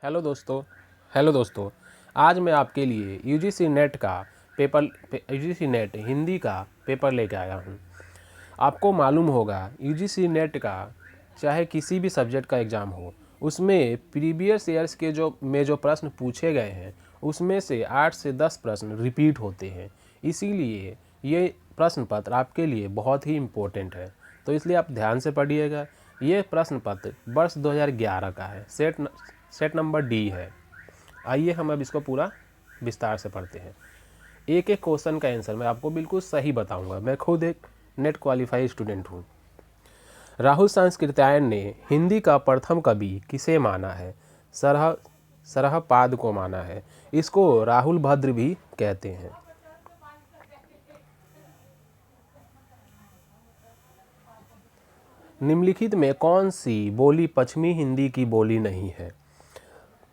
Hello दोस्तों hello दोस्तों आज मैं आपके लिए यूजीसी नेट का यूजीसी नेट हिंदी का पेपर लेके आया हूँ। आपको मालूम होगा यूजीसी नेट का चाहे किसी भी सब्जेक्ट का एग्ज़ाम हो, उसमें प्रीवियस ईयर्स के जो प्रश्न पूछे गए हैं उसमें से 8 से 10 प्रश्न रिपीट होते हैं। इसीलिए ये प्रश्न पत्र आपके लिए बहुत ही इम्पोर्टेंट है, तो इसलिए आप ध्यान से पढ़िएगा। ये प्रश्न पत्र वर्ष 2011 का है, सेट नंबर डी है। आइए हम अब इसको पूरा विस्तार से पढ़ते हैं। एक एक क्वेश्चन का आंसर मैं आपको बिल्कुल सही बताऊंगा। मैं खुद एक नेट क्वालिफाइड स्टूडेंट हूँ। राहुल सांस्कृत्यायन ने हिंदी का प्रथम कवि किसे माना है? सरहपाद को माना है। इसको राहुल भद्र भी कहते हैं। निम्नलिखित में कौन सी बोली पश्चिमी हिंदी की बोली नहीं है?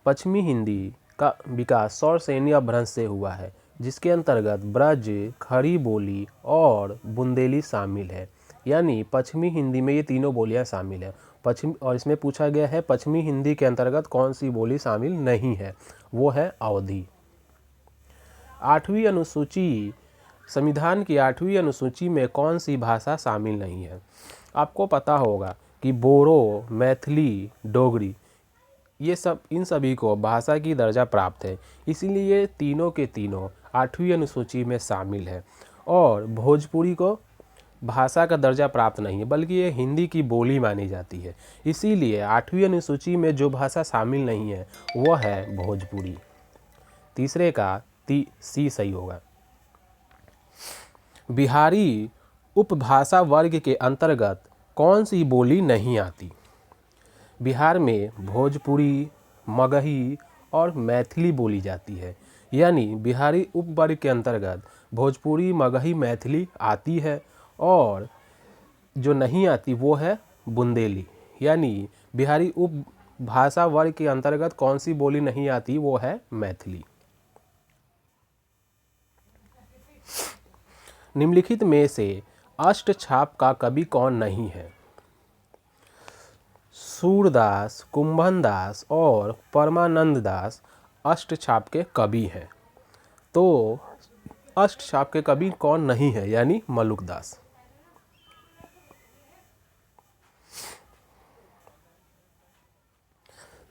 पश्चिमी हिंदी का विकास सौरसेनी अपभ्रंश से हुआ है, जिसके अंतर्गत ब्रज, खड़ी बोली और बुंदेली शामिल है। यानी पश्चिमी हिंदी में ये तीनों बोलियां शामिल है। और इसमें पूछा गया है पश्चिमी हिंदी के अंतर्गत कौन सी बोली शामिल नहीं है, वो है अवधी। 8वीं अनुसूची संविधान की 8वीं अनुसूची में कौन सी भाषा शामिल नहीं है? आपको पता होगा कि बोरो, मैथिली, डोगरी इन सभी को भाषा की दर्जा प्राप्त है, इसीलिए ये तीनों के तीनों 8वीं अनुसूची में शामिल है। और भोजपुरी को भाषा का दर्जा प्राप्त नहीं है, बल्कि ये हिंदी की बोली मानी जाती है। इसीलिए 8वीं अनुसूची में जो भाषा शामिल नहीं है वह है भोजपुरी। तीसरे का सी सही होगा। बिहारी उपभाषा वर्ग के अंतर्गत कौन सी बोली नहीं आती? बिहार में भोजपुरी, मगही और मैथिली बोली जाती है। यानी बिहारी उपवर्ग के अंतर्गत भोजपुरी, मगही, मैथिली आती है, और जो नहीं आती वो है बुंदेली। यानी बिहारी उपभाषा वर्ग के अंतर्गत कौन सी बोली नहीं आती, वो है मैथिली। निम्नलिखित में से अष्टछाप का कवि कौन नहीं है? सूरदास, कुंभनदास और परमानंद दास अष्टछाप के कवि हैं। तो अष्टछाप के कवि कौन नहीं है? यानी मलुकदास।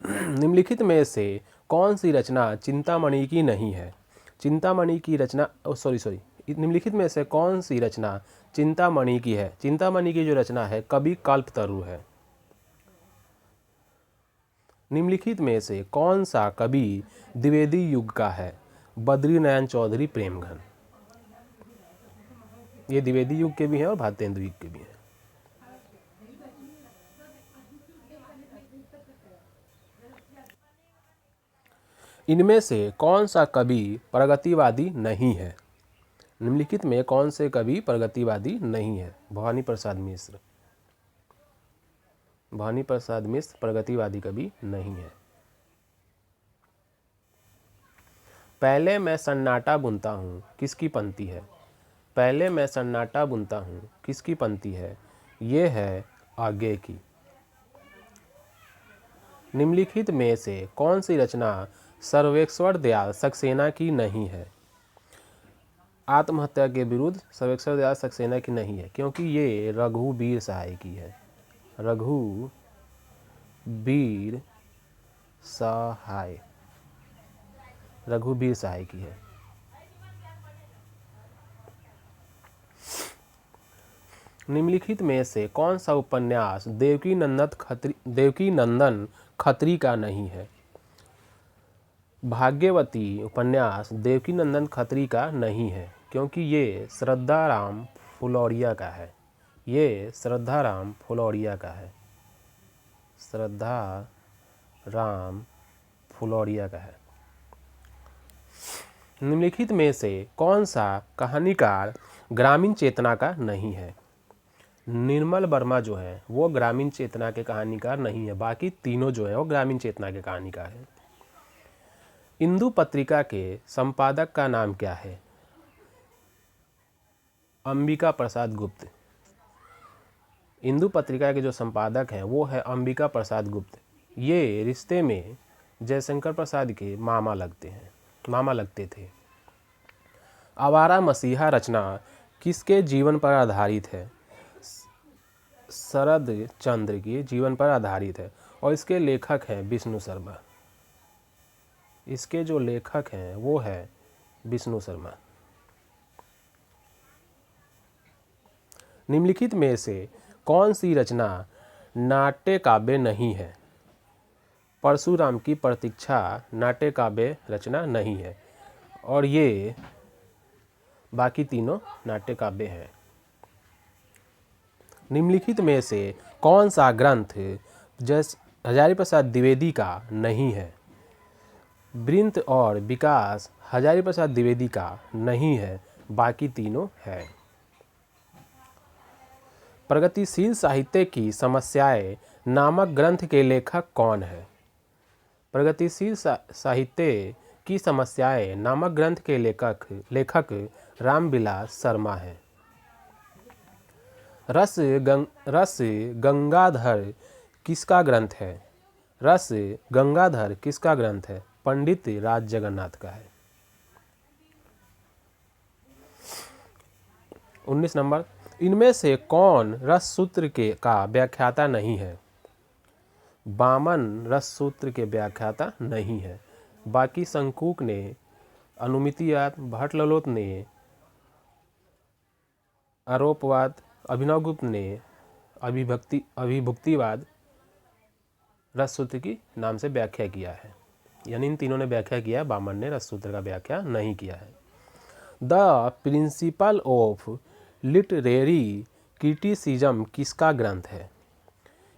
निम्नलिखित में से कौन सी रचना चिंतामणि की नहीं है? चिंतामणि की रचना निम्नलिखित में से कौन सी रचना चिंतामणि की है? चिंतामणि की जो रचना है कवि कल्पतरु है। निम्नलिखित में से कौन सा कवि द्विवेदी युग का है? बद्रीनयन चौधरी प्रेमघन। ये द्विवेदी युग के भी हैं और भारतेंदु युग के भी हैं। इनमें से कौन सा कवि प्रगतिवादी नहीं है? निम्नलिखित में कौन से कवि प्रगतिवादी नहीं है? भवानी प्रसाद मिश्र। भवानी प्रसाद मिश्र प्रगतिवादी कवि नहीं है। पहले मैं सन्नाटा बुनता हूँ किसकी पंक्ति है? पहले मैं सन्नाटा बुनता हूँ किसकी पंक्ति है? ये है आगे की। निम्नलिखित में से कौन सी रचना सर्वेश्वर दयाल सक्सेना की नहीं है? आत्महत्या के विरुद्ध सर्वेश्वर दयाल सक्सेना की नहीं है, क्योंकि ये रघुवीर सहाय की है। रघुवीर सहाय की है। निम्नलिखित में से कौन सा उपन्यास देवकी नंदन खत्री का नहीं है? भाग्यवती उपन्यास देवकी नंदन खत्री का नहीं है, क्योंकि ये श्रद्धाराम फुलौरिया का है। ये श्रद्धाराम फुलौरिया का है। श्रद्धाराम फुलौरिया का है। निम्नलिखित में से कौन सा कहानीकार ग्रामीण चेतना का नहीं है? निर्मल वर्मा जो है वो ग्रामीण चेतना के कहानीकार नहीं है, बाकी तीनों जो है वो ग्रामीण चेतना के कहानीकार हैं। इंदु पत्रिका के संपादक का नाम क्या है? अंबिका प्रसाद गुप्त। इंदु पत्रिका के जो संपादक हैं वो है अंबिका प्रसाद गुप्त। ये रिश्ते में जयशंकर प्रसाद के मामा लगते थे। आवारा मसीहा रचना किसके जीवन पर आधारित है? शरद चंद्र के जीवन पर आधारित है और इसके लेखक हैं विष्णु शर्मा। इसके जो लेखक हैं वो है विष्णु शर्मा। निम्नलिखित में से कौन सी रचना नाट्य काव्य नहीं है? परशुराम की प्रतीक्षा नाट्य काव्य रचना नहीं है और ये बाकी तीनों नाट्य काव्य हैं। निम्नलिखित में से कौन सा ग्रंथ हजारी प्रसाद द्विवेदी का नहीं है? वृंत और विकास हजारी प्रसाद द्विवेदी का नहीं है, बाकी तीनों है। प्रगतिशील साहित्य की समस्याएं नामक ग्रंथ के लेखक कौन है? प्रगतिशील साहित्य की समस्याएं नामक ग्रंथ के लेखक रामविलास शर्मा हैं। रस गंगाधर किसका ग्रंथ है? रस गंगाधर किसका ग्रंथ है? पंडित राज जगन्नाथ का है। 19 नंबर, इनमें से कौन रस सूत्र का व्याख्याता नहीं है? वामन रस सूत्र के व्याख्याता नहीं है, बाकी शंकुक ने, अनुमितिवाद, भट्टललोत ने, आरोपवाद, अभिनवगुप्त ने अभिभुक्तिवाद रस सूत्र की नाम से व्याख्या किया है। यानी इन तीनों ने व्याख्या किया है, वामन ने रस सूत्र का व्याख्या नहीं किया है। The principle of literary criticism किसका ग्रंथ है?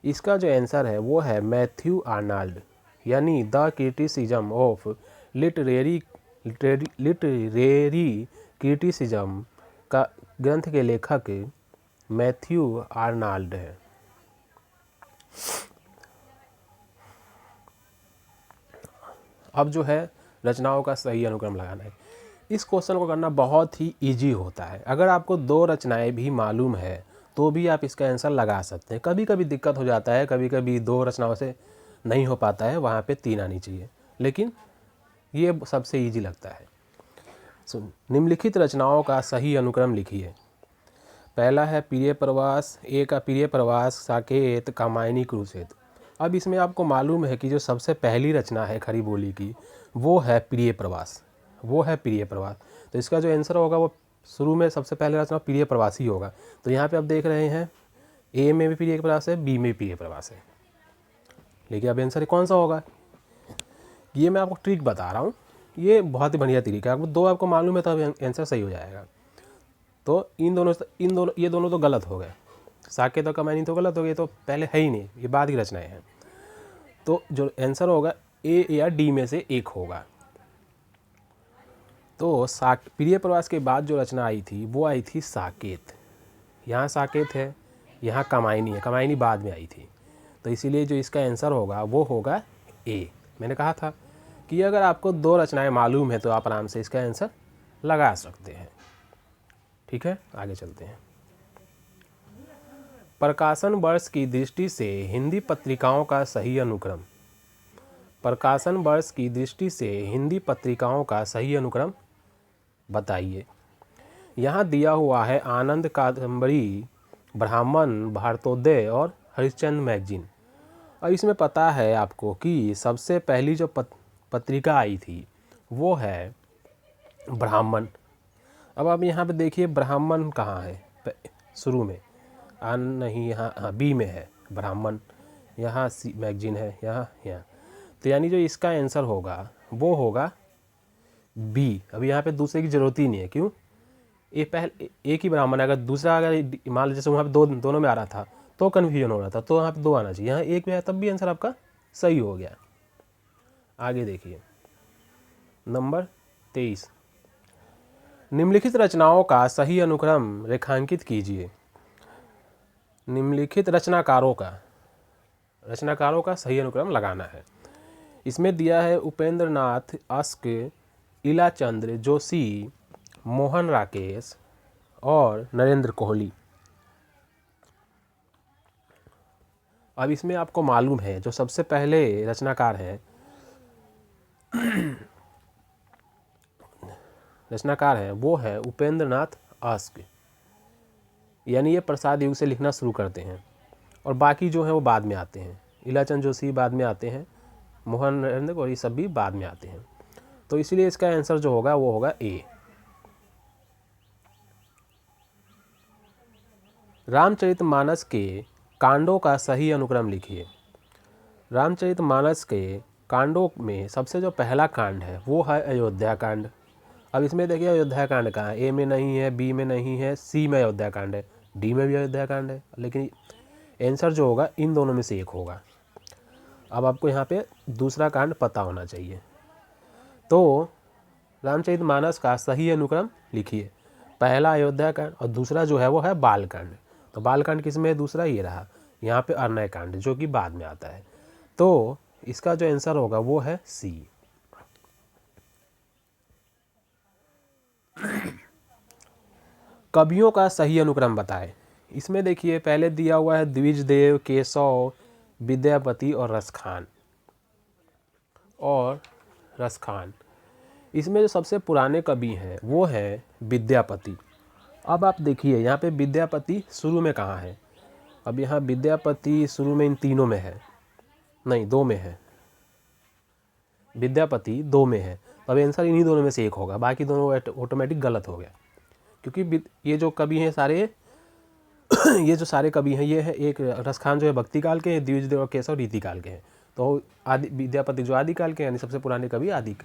इसका जो आंसर है वो है मैथ्यू आर्नल्ड। यानी the criticism of literary criticism का ग्रंथ के लेखक मैथ्यू आर्नल्ड है। अब जो है रचनाओं का सही अनुक्रम लगाना है। इस क्वेश्चन को करना बहुत ही इजी होता है। अगर आपको 2 रचनाएं भी मालूम है तो भी आप इसका आंसर लगा सकते हैं। कभी कभी दिक्कत हो जाता है, कभी कभी 2 रचनाओं से नहीं हो पाता है, वहाँ पे 3 आनी चाहिए, लेकिन ये सबसे इजी लगता है। निम्नलिखित रचनाओं का सही अनुक्रम लिखिए। पहला है प्रिय प्रवास, ए का प्रिय प्रवास, साकेत, कामायनी, क्रुसेद। अब इसमें आपको मालूम है कि जो सबसे पहली रचना है खड़ी बोली की वो है प्रिय प्रवास, तो इसका जो आंसर होगा वो शुरू में सबसे पहले रचना प्रिय प्रवास ही होगा। तो यहाँ पे आप देख रहे हैं ए में भी प्रिय प्रवास है, बी में भी प्रिय प्रवास है, लेकिन अब आंसर कौन सा होगा? ये मैं आपको ट्रिक बता रहा हूँ, ये बहुत ही बढ़िया तरीका है। आपको 2 आपको मालूम है तो आंसर सही हो जाएगा। तो ये दोनों तो गलत हो गए, साकेत और कामायनी तो गलत हो गए, तो पहले है ही नहीं, ये बाद की रचनाएं हैं। तो जो आंसर होगा ए या डी में से एक होगा। तो प्रिय प्रवास के बाद जो रचना आई थी वो आई थी साकेत। यहाँ साकेत है, यहाँ कामायनी है, कामायनी बाद में आई थी, तो इसीलिए जो इसका आंसर होगा वो होगा ए। मैंने कहा था कि अगर आपको 2 रचनाएं मालूम है तो आप आराम से इसका आंसर लगा सकते हैं। ठीक है, आगे चलते हैं। प्रकाशन वर्ष की दृष्टि से हिंदी पत्रिकाओं का सही अनुक्रम। प्रकाशन वर्ष की दृष्टि से हिंदी पत्रिकाओं का सही अनुक्रम बताइए। यहाँ दिया हुआ है आनंद कादम्बरी, ब्राह्मण, भारतोदय और हरिश्चंद्र मैगजीन। और इसमें पता है आपको कि सबसे पहली जो पत्रिका आई थी वो है ब्राह्मण। अब आप यहाँ पे देखिए ब्राह्मण कहाँ है शुरू में, नहीं, यहाँ बी में है ब्राह्मण, यहाँ सी मैगजीन है, यहाँ। तो यानी जो इसका आंसर होगा वो होगा बी। अभी यहाँ पे दूसरे की ज़रूरत ही नहीं है, क्यों? ये पहले एक ही ब्राह्मण है, अगर दूसरा अगर मान लीजिए जैसे वहाँ पे दोनों में आ रहा था तो कन्फ्यूजन हो रहा था, तो यहाँ पे 2 आना चाहिए, यहाँ 1 में आया तब भी आंसर आपका सही हो गया। आगे देखिए नंबर 23, निम्नलिखित रचनाओं का सही अनुक्रम रेखांकित कीजिए। निम्नलिखित रचनाकारों का सही अनुक्रम लगाना है। इसमें दिया है उपेंद्र नाथ अस्क, इलाचंद्र जोशी, मोहन राकेश और नरेंद्र कोहली। अब इसमें आपको मालूम है जो सबसे पहले रचनाकार हैं रचनाकार हैं वो है उपेंद्र नाथ आस्क, यानी ये प्रसाद युग से लिखना शुरू करते हैं और बाकी जो है वो बाद में आते हैं। इलाचंद जोशी बाद में आते हैं, मोहन नरेंद्र और ये सब भी बाद में आते हैं। तो इसीलिए इसका आंसर जो होगा वो होगा ए। रामचरितमानस के कांडों का सही अनुक्रम लिखिए। रामचरितमानस के कांडों में सबसे जो पहला कांड है वो है अयोध्या कांड। अब इसमें देखिए अयोध्या कांड कहाँ है, ए में नहीं है, बी में नहीं है, सी में अयोध्या कांड है, डी में भी अयोध्या कांड है, लेकिन आंसर जो होगा इन दोनों में से एक होगा। अब आपको यहाँ पे दूसरा कांड पता होना चाहिए। तो रामचरितमानस का सही अनुक्रम लिखिए। पहला अयोध्या कांड और दूसरा जो है वो है बालकांड। तो बालकांड किस में है? दूसरा ये रहा। यहाँ पे अरण्य कांड जो कि बाद में आता है। तो इसका जो आंसर होगा वो है सी। कवियों का सही अनुक्रम बताएं। इसमें देखिए पहले दिया हुआ है द्विजदेव, केशव, विद्यापति और रसखान। इसमें जो सबसे पुराने कवि हैं वो है विद्यापति। अब आप देखिए यहाँ पे विद्यापति शुरू में कहाँ है? अब यहाँ विद्यापति शुरू में इन तीनों में है, नहीं दो में है। विद्यापति दो में है, तो अब आंसर इन्हीं दोनों में से एक होगा, बाकी दोनों ऑटोमेटिक गलत हो गया। क्योंकि ये जो कवि हैं सारे ये जो सारे कवि हैं ये है, एक रसखान जो है भक्ति काल के हैं, द्विजदेव और केशव रीति काल के हैं। तो आदि विद्यापति जो आदि काल के यानी सबसे पुराने कवि आदि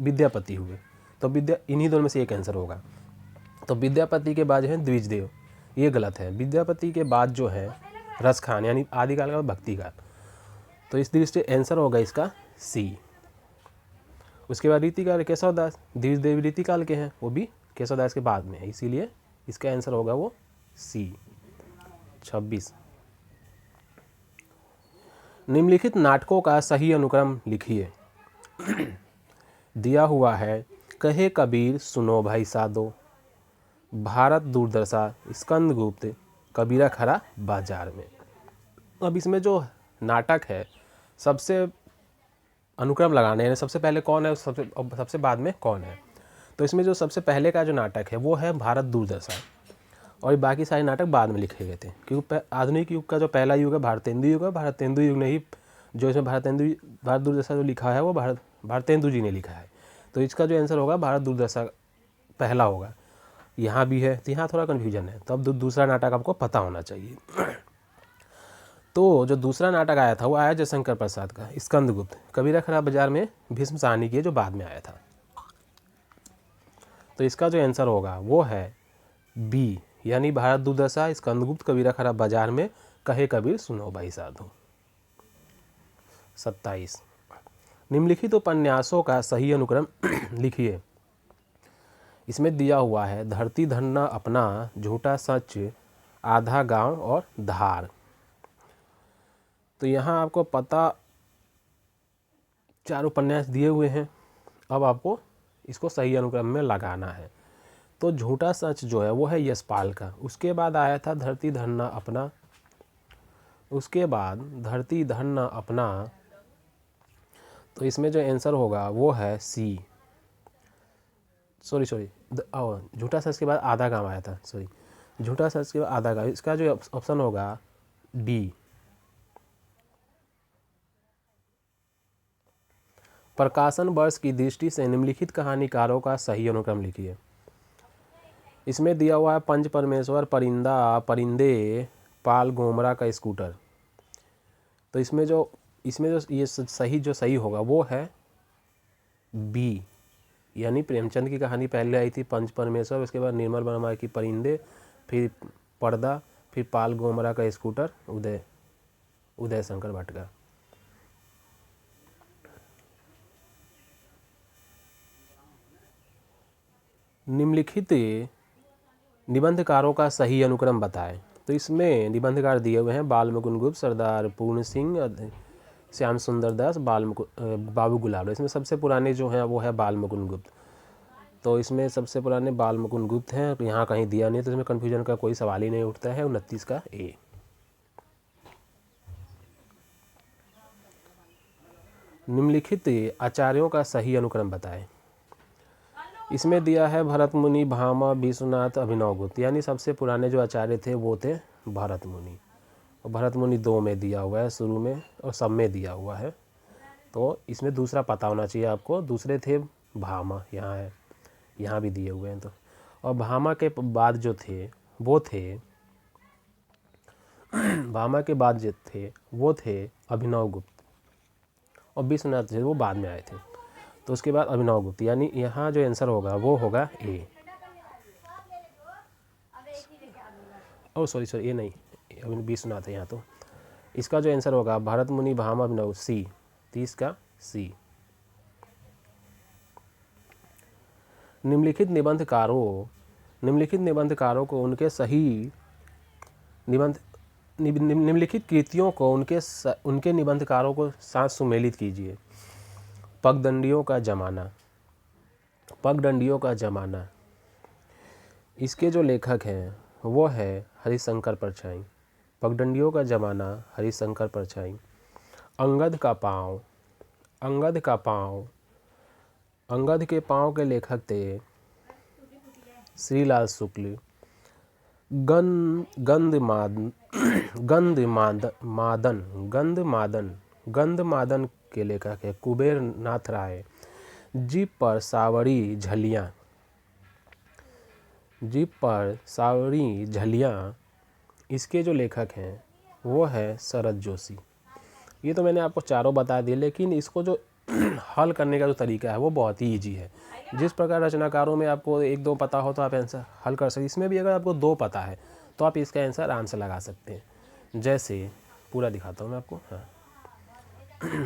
विद्यापति हुए। तो इन्हीं दोनों में से एक आंसर होगा। तो विद्यापति के बाद है द्विजदेव, ये गलत है। विद्यापति के बाद जो है रसखान यानी आदिकाल का भक्ति काल। तो इस दृष्टि से आंसर होगा इसका सी। उसके बाद रीतिकाल केशव दास, द्विजदेव रीतिकाल के हैं, वो भी केशव दास के बाद में है, इसीलिए इसका आंसर होगा वो सी। 26 निम्नलिखित नाटकों का सही अनुक्रम लिखिए। दिया हुआ है कहे कबीर सुनो भाई साधो, भारत दूरदर्शा, स्कंदगुप्त, कबीरा खरा बाजार में। अब इसमें जो नाटक है सबसे अनुक्रम लगाने हैं, सबसे पहले कौन है सबसे बाद में कौन है। तो इसमें जो सबसे पहले का जो नाटक है वो है भारत दूरदर्शा, और बाकी सारे नाटक बाद में लिखे गए थे। क्योंकि आधुनिक युग का जो पहला युग है भारतेंदु युग है। भारतेंदु युग ने ही जो इसमें भारत दूरदर्शा जो लिखा है वो भारतेंदु जी ने लिखा है। तो इसका जो आंसर होगा भारत दूरदर्शा पहला होगा। यहाँ भी है, तो यहाँ थोड़ा कन्फ्यूजन है। तो अब दूसरा नाटक आपको पता होना चाहिए। तो जो दूसरा नाटक आया था वो आया जयशंकर प्रसाद का स्कंदगुप्त, कबीरा खरा बाजार में भीष्म साहनी की जो बाद में आया था। तो इसका जो आंसर होगा वो है बी, यानी भारत दूरदर्शा, स्कंदगुप्त, कबीरा खरा बाजार में, कहे कबीर सुनो भाई साधु। 27 निम्नलिखित उपन्यासों का सही अनुक्रम लिखिए। इसमें दिया हुआ है धरती धरना अपना, झूठा सच, आधा गांव और धार। तो यहाँ आपको पता 4 उपन्यास दिए हुए हैं। अब आपको इसको सही अनुक्रम में लगाना है। तो झूठा सच जो है वो है यशपाल का, उसके बाद आया था धरती धरना अपना, उसके बाद धरती धरना अपना। तो इसमें जो आंसर होगा वो है सी। सॉरी झूठा सच के बाद आधा गांव आया था, सॉरी झूठा सच के बाद आधा गांव। इसका जो ऑप्शन होगा डी। प्रकाशन वर्ष की दृष्टि से निम्नलिखित कहानीकारों का सही अनुक्रम लिखिए। इसमें दिया हुआ है पंच परमेश्वर, परिंदा, परिंदे, पाल गोमरा का स्कूटर। तो इसमें जो ये सही होगा वो है बी, यानी प्रेमचंद की कहानी पहले आई थी पंच परमेश्वर, उसके बाद निर्मल वर्मा की परिंदे, फिर पर्दा, फिर पाल गोमरा का स्कूटर, उदय शंकर भट्ट का। निम्नलिखित निबंधकारों का सही अनुक्रम बताएं। तो इसमें निबंधकार दिए हुए हैं बाल मुकुंद गुप्त, सरदार पूर्ण सिंह, श्याम सुंदर दास, बाबू गुलाब। इसमें सबसे पुराने जो हैं वो है बाल मुकुंद गुप्त। तो इसमें सबसे पुराने बाल मुकुंद गुप्त हैं, यहाँ कहीं दिया नहीं, तो इसमें कन्फ्यूजन का कोई सवाल ही नहीं उठता है। 29 का ए। निम्नलिखित आचार्यों का सही अनुक्रम बताएं। इसमें दिया है भरत मुनि, भामा, विश्वनाथ, अभिनवगुप्त, यानी सबसे पुराने जो आचार्य थे वो थे भरत मुनि। और भरत मुनि 2 में दिया हुआ है शुरू में और सब में दिया हुआ है, तो इसमें दूसरा पता होना चाहिए आपको। दूसरे थे भामा, यहाँ है, यहाँ भी दिए हुए हैं। तो और भामा के बाद जो थे वो थे भामा के बाद जो थे वो थे अभिनवगुप्त, और विश्वनाथ थे वो बाद में आए थे। तो उसके बाद अभिनवगुप्त, यानी यहाँ जो आंसर होगा वो होगा ए। ओ सॉरी ए नहीं, अभी विश्वनाथ है यहाँ। तो इसका जो आंसर होगा भरत मुनि, भामा, अभिनव, सी, 30 का सी। निम्नलिखित निबंधकारों को उनके सही निम्नलिखित कृतियों को उनके निबंधकारों को साथ सुमेलित कीजिए। पगडंडियों का जमाना, इसके जो लेखक हैं वो है हरिशंकर परछाई। पगडंडियों का जमाना, हरिशंकर परछाई। अंगद के पाँव के लेखक थे श्रीलाल शुक्ल। गंधमादन के लेखक है कुबेर नाथ राय। जीप पर सावरी झलियाँ, इसके जो लेखक हैं वो है शरद जोशी। ये तो मैंने आपको चारों बता दिए, लेकिन इसको जो हल करने का जो तरीका है वो बहुत ही ईजी है। जिस प्रकार रचनाकारों में आपको 1-2 पता हो तो आप आंसर हल कर सकते, इसमें भी अगर आपको 2 पता है तो आप इसका आंसर आराम से लगा सकते हैं। जैसे पूरा दिखाता हूँ मैं आपको। हाँ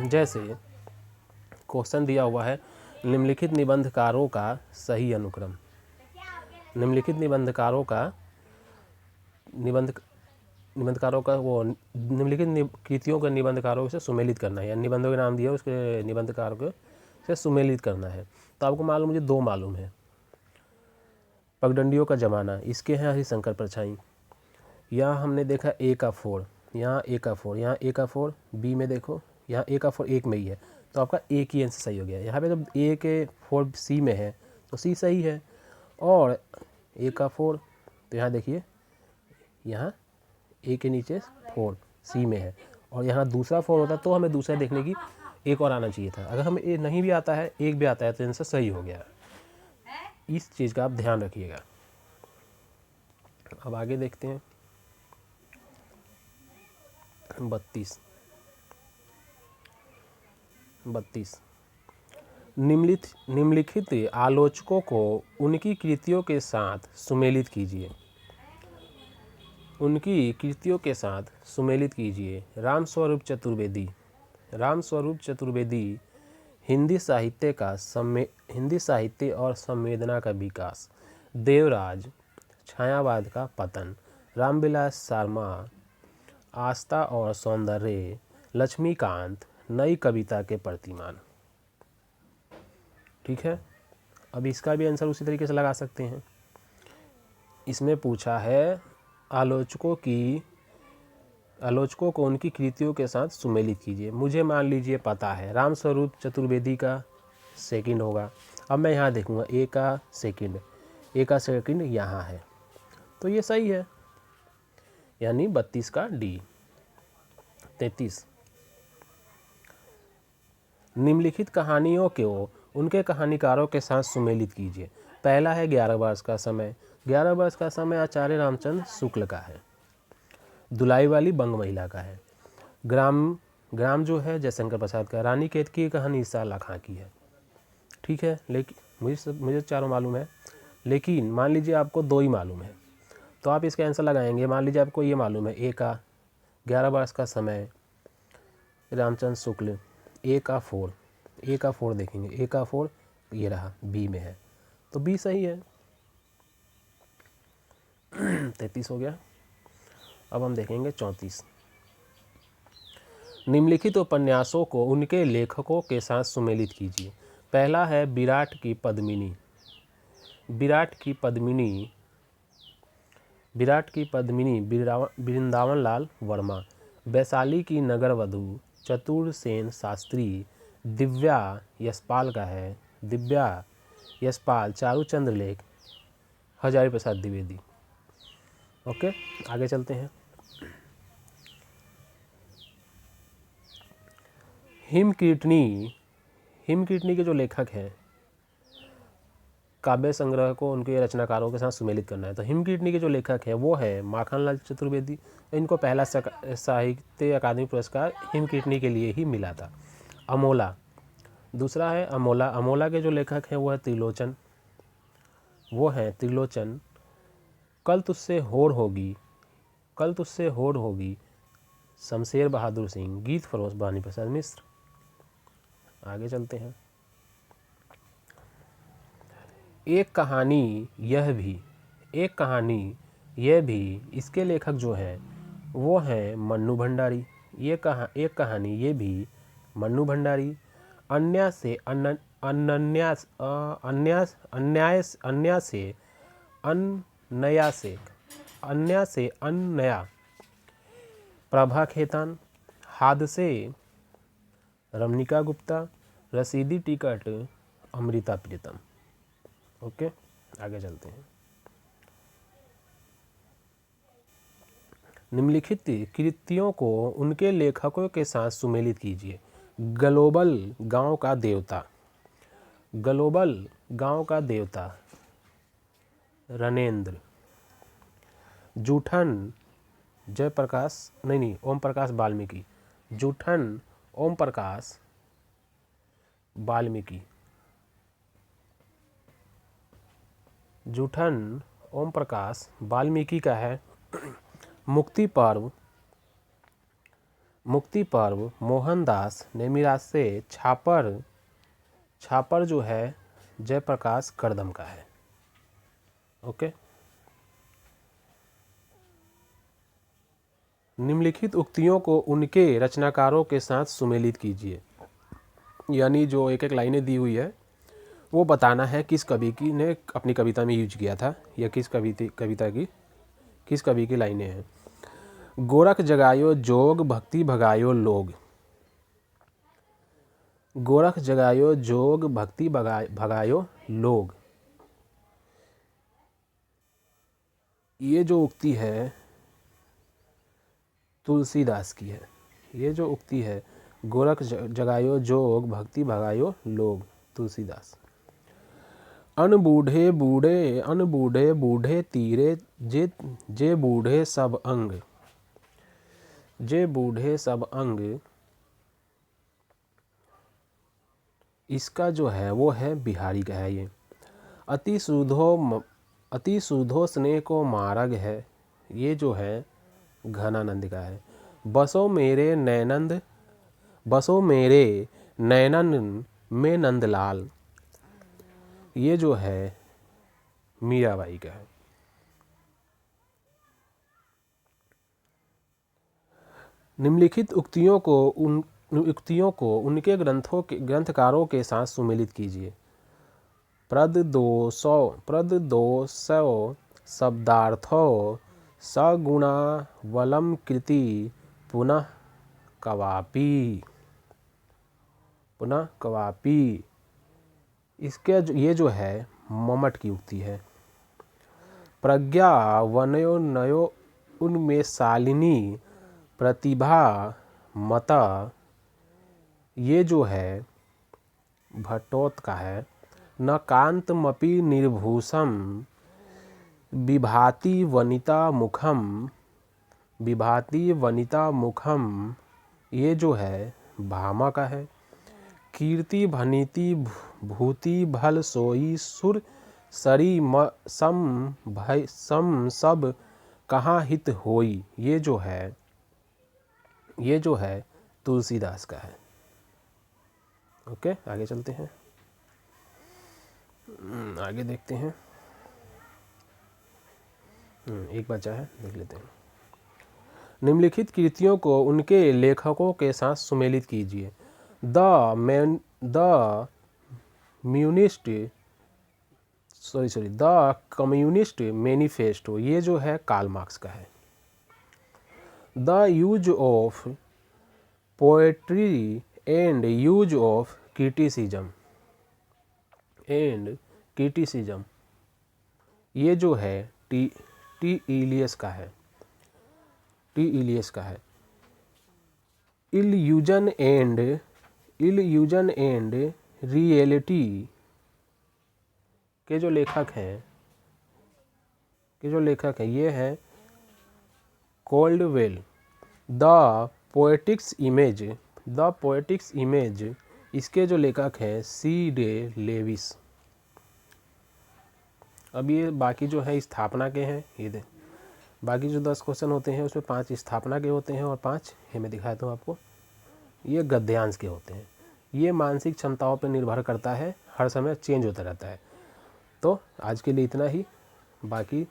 जैसे क्वेश्चन दिया हुआ है निम्नलिखित निबंधकारों का सही अनुक्रम। निम्नलिखित निबंधकारों का वो निम्नलिखित कृतियों के निबंधकारों से सुमेलित करना है, या निबंधों के नाम दिया उसके निबंधकारों से सुमेलित करना है। तो आपको मालूम, मुझे 2 मालूम है। पगडंडियों का जमाना, इसके हैं हरिशंकर परछाई। यहाँ हमने देखा ए का 4, यहाँ ए का 4, यहाँ ए का 4, बी में देखो यहाँ ए का 4 एक में ही है, तो आपका ए की आंसर सही हो गया। यहाँ पे जब ए के 4 सी में है तो सी सही है, और ए का 4 तो यहाँ देखिए यहाँ ए के नीचे 4 सी में है, और यहाँ दूसरा 4 होता तो हमें दूसरा देखने की एक और आना चाहिए था। अगर हमें ए नहीं भी आता है, एक भी आता है, तो आंसर सही हो गया। इस चीज़ का आप ध्यान रखिएगा। अब आगे देखते हैं 32। निम्नलिखित आलोचकों को उनकी कृतियों के साथ सुमेलित कीजिए। रामस्वरूप चतुर्वेदी हिंदी साहित्य और संवेदना का विकास। देवराज, छायावाद का पतन। रामविलास शर्मा, आस्था और सौंदर्य। लक्ष्मीकांत, नई कविता के प्रतिमान। ठीक है, अब इसका भी आंसर उसी तरीके से लगा सकते हैं। इसमें पूछा है आलोचकों को उनकी कृतियों के साथ सुमेलित कीजिए। मुझे मान लीजिए पता है रामस्वरूप चतुर्वेदी का सेकंड होगा। अब मैं यहाँ देखूँगा ए का सेकंड यहाँ है, तो ये सही है, यानी 32 का डी। 33। निम्नलिखित कहानियों को उनके कहानीकारों के साथ सुमेलित कीजिए। पहला है 11 वर्ष का समय। 11 वर्ष का समय आचार्य रामचंद्र शुक्ल का है। दुलाई वाली बंग महिला का है। ग्राम जो है जयशंकर प्रसाद का। रानी केतकी की कहानी ईसा अल्लाह खां की है। ठीक है, लेकिन मुझे चारों मालूम है, लेकिन मान लीजिए आपको 2 ही मालूम है, तो आप इसका आंसर लगाएंगे। मान लीजिए आपको ये मालूम है ए का 11 वर्ष का समय रामचंद्र शुक्ल, ए का 4 देखेंगे, ए का 4 ये रहा, बी में है, तो बी सही है। 33 हो गया। अब हम देखेंगे 34। निम्नलिखित उपन्यासों को उनके लेखकों के साथ सुमेलित कीजिए। पहला है विराट की पद्मिनी वृंदावन लाल वर्मा। वैशाली की नगरवधू चतुर सेन शास्त्री। दिव्या यशपाल का है। दिव्या यशपाल, चारूचंद्र लेख, हजारी प्रसाद द्विवेदी। ओके, आगे चलते हैं। हिमकीर्तनी, हिमकीर्तनी के जो लेखक हैं, काव्य संग्रह को उनके रचनाकारों के साथ सुमेलित करना है, तो हिमकीर्तनी के जो लेखक हैं वो है माखनलाल चतुर्वेदी। इनको पहला साहित्य अकादमी पुरस्कार हिमकीर्तनी के लिए ही मिला था। अमोला, दूसरा है अमोला। अमोला के जो लेखक हैं वो है त्रिलोचन, वो हैं त्रिलोचन। कल तुझसे होड़ होगी, कल तुझसे होड़ होगी, शमशेर बहादुर सिंह। गीत फरोश, भवानी प्रसाद मिश्र। आगे चलते हैं। एक कहानी यह भी, एक कहानी यह भी, इसके लेखक जो हैं वो हैं मन्नू भंडारी। एक कहानी ये भी, मन्नू भंडारी। अन्य से अन्यास अन्यास अन्यास अन्या से अन्नया से अन्या से अन्नया, प्रभा खेतान। हादसे, रमनिका गुप्ता। रसीदी टिकट, अमृता प्रीतम। ओके, आगे चलते हैं। निम्नलिखित कृतियों को उनके लेखकों के साथ सुमेलित कीजिए। ग्लोबल गांव का देवता, ग्लोबल गांव का देवता, रणेंद्र। जूठन, जयप्रकाश नहीं ओम प्रकाश वाल्मीकि। जूठन ओम प्रकाश वाल्मीकि। जूठन ओम प्रकाश वाल्मीकि का है। मुक्ति पर्व, मुक्ति पर्व मोहनदास नेमिराज से। छापर, छापर जो है जयप्रकाश करदम का है। ओके, निम्नलिखित उक्तियों को उनके रचनाकारों के साथ सुमेलित कीजिए। यानी जो एक एक लाइनें दी हुई है वो बताना है किस कवि की ने अपनी कविता में यूज किया था, या किस कविता की किस कवि की लाइनें हैं। गोरख जगायो जोग, भक्ति भगायो लोग। गोरख जगायो जोग, भक्ति भगायो लोग। ये जो उक्ति है तुलसीदास की है। ये जो उक्ति है गोरख जगायो जोग, भक्ति भगायो लोग, तुलसीदास। अन बूढ़े बूढ़े, अन बूढ़े बूढ़े तीरे, जे बूढ़े सब अंग, जे बूढ़े सब अंग। इसका जो है वो है बिहारी का है। ये अति सूधो स्नेह को मार्ग है, ये जो है घनानंद का है। बसो मेरे नैनंद, बसो मेरे नैनन में नंदलाल, ये जो है मीराबाई का है। निम्नलिखित उक्तियों को उनके ग्रंथकारों के साथ सुमेलित कीजिए। प्रद 200 शब्दार्थो सगुणावलम कृति पुनः कवापी, पुनः कवापी। इसके ये जो है मम्मट की उक्ति है। प्रज्ञा वनयो नयो उनमें शालिनी, प्रतिभा मता, ये जो है भट्टोत का है। न कांतमपि निर्भूषम, विभाति वनिता मुखम, विभाति वनिता मुखम, ये जो है भामा का है। कीर्ति भनीति भूति भल सोई, सुर सरी सम सब कहाँ हित होई, ये जो है तुलसीदास का है। ओके, आगे चलते हैं। आगे देखते हैं। एक बचा है, देख लेते हैं। निम्नलिखित कृतियों को उनके लेखकों के साथ सुमेलित कीजिए। द कम्युनिस्ट मैनिफेस्टो, ये जो है कार्ल मार्क्स का है। The use of poetry and use of criticism ये जो है टी इलियस का है। इल्यूजन एंड रियलिटी के जो लेखक हैं ये हैं कोल्डवेल। द पोएटिक्स इमेज इसके जो लेखक हैं सी डे लेविस। अब ये बाकी जो है स्थापना के हैं, ये दे बाकी जो 10 क्वेश्चन होते हैं उसमें 5 स्थापना के होते हैं और 5 ये मैं दिखाता हूँ आपको, ये गद्यांश के होते हैं। ये मानसिक क्षमताओं पर निर्भर करता है, हर समय चेंज होता रहता है। तो आज के लिए इतना ही, बाकी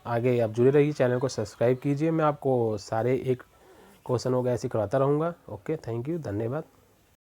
आगे आप जुड़े रहिए, चैनल को सब्सक्राइब कीजिए। मैं आपको सारे एक क्वेश्चन हो गया ऐसे कराता रहूँगा। ओके, थैंक यू, धन्यवाद।